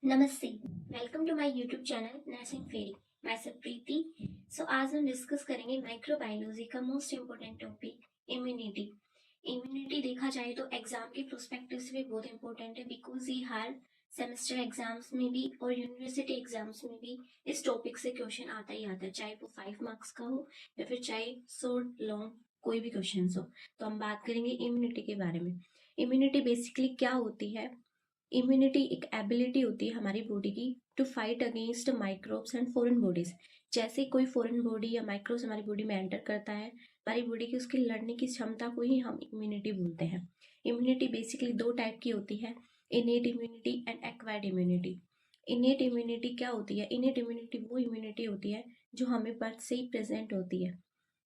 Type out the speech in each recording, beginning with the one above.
नमस्ते। Welcome to my YouTube channel nursing fairy. मैं सब प्रीति। आज हम डिस्कस करेंगे माइक्रोबायोलॉजी का most important topic immunity. Immunity देखा जाए तो एग्जाम के प्रोस्पेक्टिव से भी बहुत इंपॉर्टेंट है, बिकॉज ये हर सेमेस्टर एग्जाम्स में भी और यूनिवर्सिटी एग्जाम्स में भी इस टॉपिक से क्वेश्चन आता ही आता है, चाहे वो 5 मार्क्स का हो या फिर चाहे शॉर्ट लॉन्ग कोई भी क्वेश्चन हो। तो हम बात करेंगे इम्यूनिटी के बारे में। इम्यूनिटी बेसिकली क्या होती है? इम्यूनिटी एक एबिलिटी होती है हमारी बॉडी की to fight against microbes and foreign bodies. जैसे कोई फॉरेन बॉडी या माइक्रोब्स हमारी बॉडी में एंटर करता है, हमारी बॉडी की उसकी लड़ने की क्षमता को ही हम इम्यूनिटी बोलते हैं। इम्यूनिटी बेसिकली दो टाइप की होती है, innate immunity and acquired immunity. Innate immunity क्या होती है? इनेट इम्यूनिटी वो इम्यूनिटी होती है जो हमें बर्थ से ही प्रेजेंट होती है,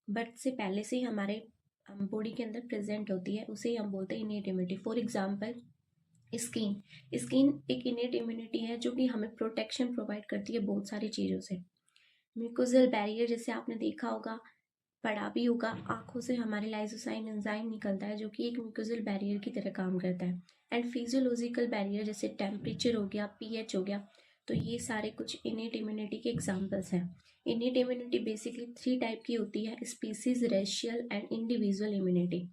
बर्थ से पहले से ही हमारे बॉडी के अंदर प्रेजेंट होती है, उसे ही हम बोलते हैं innate immunity. For example skin. Skin एक इनेट इम्यूनिटी है जो कि हमें प्रोटेक्शन प्रोवाइड करती है बहुत सारी चीज़ों से। म्यूकोजल बैरियर, जैसे आपने देखा होगा, पढ़ा भी होगा, आंखों से हमारे लाइसोसाइन एंजाइम निकलता है जो कि एक म्यूकोजल बैरियर की तरह काम करता है। एंड फिजियोलॉजिकल बैरियर जैसे टेम्परेचर हो गया, पीएच हो गया, तो ये सारे कुछ इनेट इम्यूनिटी के एग्जाम्पल्स हैं। इनेट इम्यूनिटी बेसिकली 3 टाइप की होती है, species, racial and individual immunity.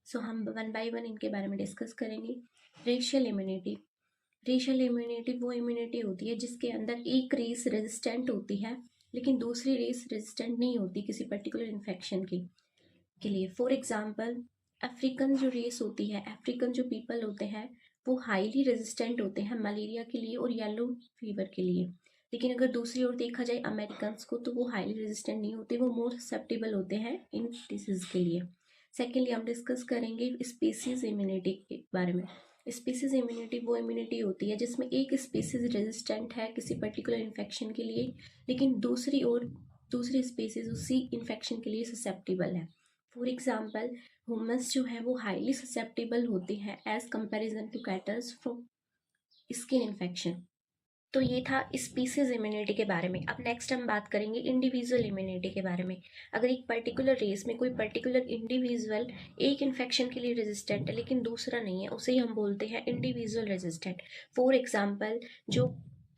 हम वन बाय वन इनके बारे में डिस्कस करेंगे। Racial immunity. रेशियल इम्यूनिटी वो इम्यूनिटी होती है जिसके अंदर एक रेस रेजिस्टेंट होती है लेकिन दूसरी रेस रेजिस्टेंट नहीं होती किसी पर्टिकुलर इन्फेक्शन की के लिए। फॉर एग्जाम्पल, अफ्रीकन जो रेस होती है, अफ्रीकन जो पीपल होते हैं, वो हाईली रेजिस्टेंट होते हैं मलेरिया के लिए और येलो फीवर के लिए। लेकिन अगर दूसरी ओर देखा जाए अमेरिकन को, तो वो हाईली रेजिस्टेंट नहीं होते, वो मोर ससेप्टेबल होते हैं इन डिसीज के लिए। सेकेंडली हम डिस्कस करेंगे स्पीसीज इम्यूनिटी के बारे में। स्पीसीज इम्यूनिटी वो इम्यूनिटी होती है जिसमें एक स्पीसीज रेजिस्टेंट है किसी पर्टिकुलर इन्फेक्शन के लिए, लेकिन दूसरी ओर दूसरी स्पीसीज उसी इन्फेक्शन के लिए ससेप्टेबल है। फॉर एग्जाम्पल, ह्यूमन्स जो है वो हाईली ससेप्टेबल होते हैं as comparison to cattles from skin infection. तो ये था स्पीसीज इम्यूनिटी के बारे में। अब नेक्स्ट हम बात करेंगे इंडिविजुअल इम्यूनिटी के बारे में। अगर एक पर्टिकुलर रेस में कोई पर्टिकुलर इंडिविजुअल एक इन्फेक्शन के लिए रेजिस्टेंट है लेकिन दूसरा नहीं है, उसे ही हम बोलते हैं इंडिविजुअल रेजिस्टेंट। फॉर एग्जाम्पल, जो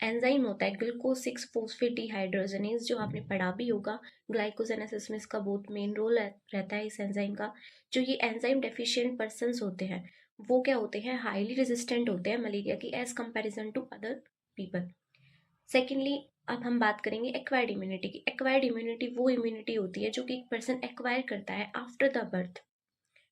एंजाइम होता है ग्लूकोज 6 फॉस्फेट डिहाइड्रोजनेज, जो आपने पढ़ा भी होगा, ग्लाइकोजेनेसिस में इसका बहुत मेन रोल रहता है इस एंजाइम का। जो ये एंजाइम डेफिशिएंट पर्सन्स होते हैं, वो क्या होते हैं? हाईली रेजिस्टेंट होते हैं मलेरिया की as comparison to other people. Secondly, अब हम बात करेंगे एक्वायर्ड इम्यूनिटी की। एक्वायर्ड इम्यूनिटी वो इम्यूनिटी होती है जो कि एक पर्सन एक्वायर करता है after the birth.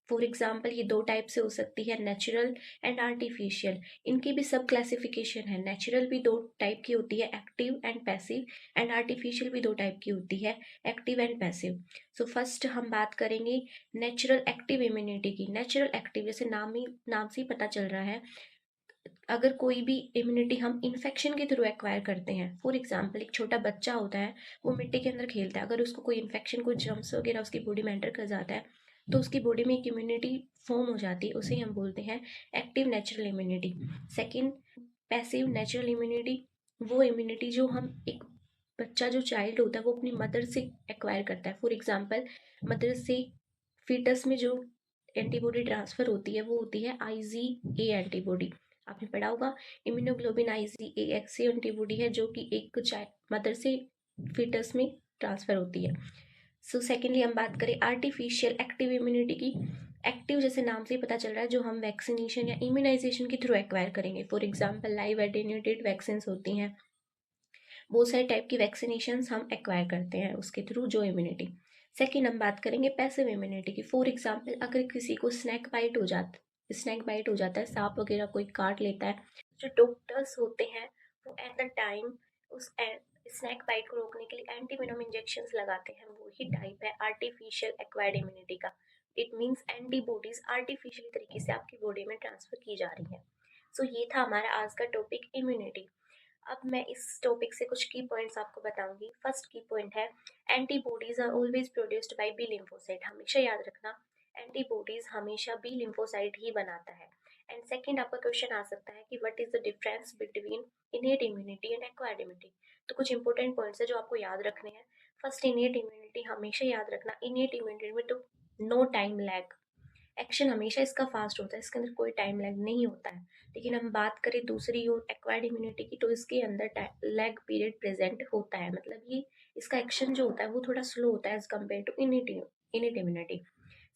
For example, ये 2 टाइप से हो सकती है, नेचुरल एंड आर्टिफिशियल। इनकी भी सब क्लासिफिकेशन है। नेचुरल भी 2 टाइप की होती है, active and passive, and artificial भी 2 टाइप की होती है, एक्टिव एंड पैसिव। फर्स्ट हम बात करेंगे नेचुरल एक्टिव इम्यूनिटी की। नेचुरल एक्टिव, जैसे नाम से ही पता चल रहा है, अगर कोई भी इम्यूनिटी हम इन्फेक्शन के थ्रू एक्वायर करते हैं। फॉर एग्जाम्पल, एक छोटा बच्चा होता है, वो मिट्टी के अंदर खेलता है, अगर उसको कोई इन्फेक्शन, कोई जर्म्स वगैरह उसकी बॉडी में एंटर कर जाता है, तो उसकी बॉडी में एक इम्यूनिटी फॉर्म हो जाती है, उसे हम बोलते हैं active natural immunity. Second, passive natural immunity, वो इम्यूनिटी जो हम एक बच्चा, जो चाइल्ड होता है, वो अपनी मदर से एक्वायर करता है। फॉर एग्जाम्पल, मदर से फीटस में जो एंटीबॉडी ट्रांसफर होती है वो होती है IgA एंटीबॉडी। आपने पढ़ा होगा, इम्यूनोग्लोबिन IgA ऐसी एंटीबॉडी है जो कि एक मदर से फीटस में ट्रांसफर होती है। सेकेंडली हम बात करें आर्टिफिशियल एक्टिव इम्यूनिटी की। एक्टिव, जैसे नाम से ही पता चल रहा है, जो हम वैक्सीनेशन या इम्यूनाइजेशन के थ्रू एक्वायर करेंगे। For example, live attenuated vaccine होती हैं, बहुत सारे टाइप की वैक्सीनेशन हम एक्वायर करते हैं उसके थ्रू जो इम्यूनिटी। सेकेंड हम बात करेंगे पैसिव इम्यूनिटी की। फॉर एग्जाम्पल, अगर किसी को स्नैक बाइट हो जाता है, सांप वगैरह कोई काट लेता है, जो डॉक्टर्स होते हैं वो एट द टाइम उस स्नैक बाइट को रोकने के लिए एंटीवेनम इंजेक्शन लगाते हैं। वही टाइप है आर्टिफिशियल एक्वायर्ड इम्यूनिटी का। इट मीन्स एंटीबॉडीज आर्टिफिशियल तरीके से आपकी बॉडी में ट्रांसफर की जा रही है। ये था हमारा आज का टॉपिक इम्यूनिटी। अब मैं इस टॉपिक से कुछ की पॉइंट्स आपको बताऊंगी। फर्स्ट की पॉइंट है, antibodies are always produced by B lymphocyte. हमेशा याद रखना, एंटीबॉडीज हमेशा बी लिम्फोसाइट ही बनाता है। एंड सेकंड, आपका क्वेश्चन आ सकता है कि what is the difference between innate immunity and acquired immunity. तो कुछ इंपॉर्टेंट पॉइंट्स है जो आपको याद रखने हैं। फर्स्ट, इनेट इम्यूनिटी हमेशा याद रखना, इनेट इम्यूनिटी में तो नो टाइम लैग, एक्शन हमेशा इसका फास्ट होता है, इसके अंदर कोई टाइम लैग नहीं होता है। लेकिन हम बात करें दूसरी ओर एक्वायर्ड इम्यूनिटी की, तो इसके अंदर लैग पीरियड प्रेजेंट होता है, मतलब ये इसका एक्शन जो होता है वो थोड़ा स्लो होता है as compare to innate immunity.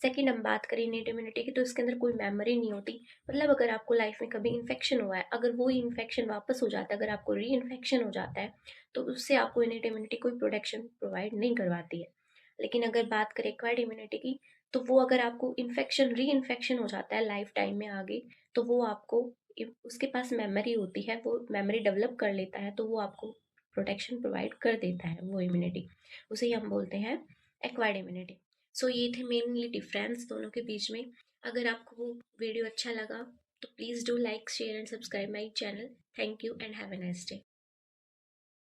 Second हम बात करें इनिट इम्यूनिटी की, तो इसके अंदर कोई मेमोरी नहीं होती। मतलब अगर आपको लाइफ में कभी इन्फेक्शन हुआ है, अगर वो इन्फेक्शन वापस हो जाता है, अगर आपको री इन्फेक्शन हो जाता है, तो उससे आपको इनिट इम्यूनिटी कोई प्रोटेक्शन प्रोवाइड नहीं करवाती है। लेकिन अगर बात करें एक्वायर्ड इम्यूनिटी की, तो वो अगर आपको इन्फेक्शन री इन्फेक्शन हो जाता है लाइफ टाइम में आगे, तो वो आपको उसके पास मेमोरी होती है, वो मेमोरी डेवलप कर लेता है, तो वो आपको प्रोटेक्शन प्रोवाइड कर देता है वो इम्यूनिटी, उसे ही हम बोलते हैं एक्वायर्ड इम्यूनिटी। सो ये थे मेनली डिफरेंस दोनों के बीच में। अगर आपको वो वीडियो अच्छा लगा तो please do like share and subscribe my channel. Thank you and have a nice day.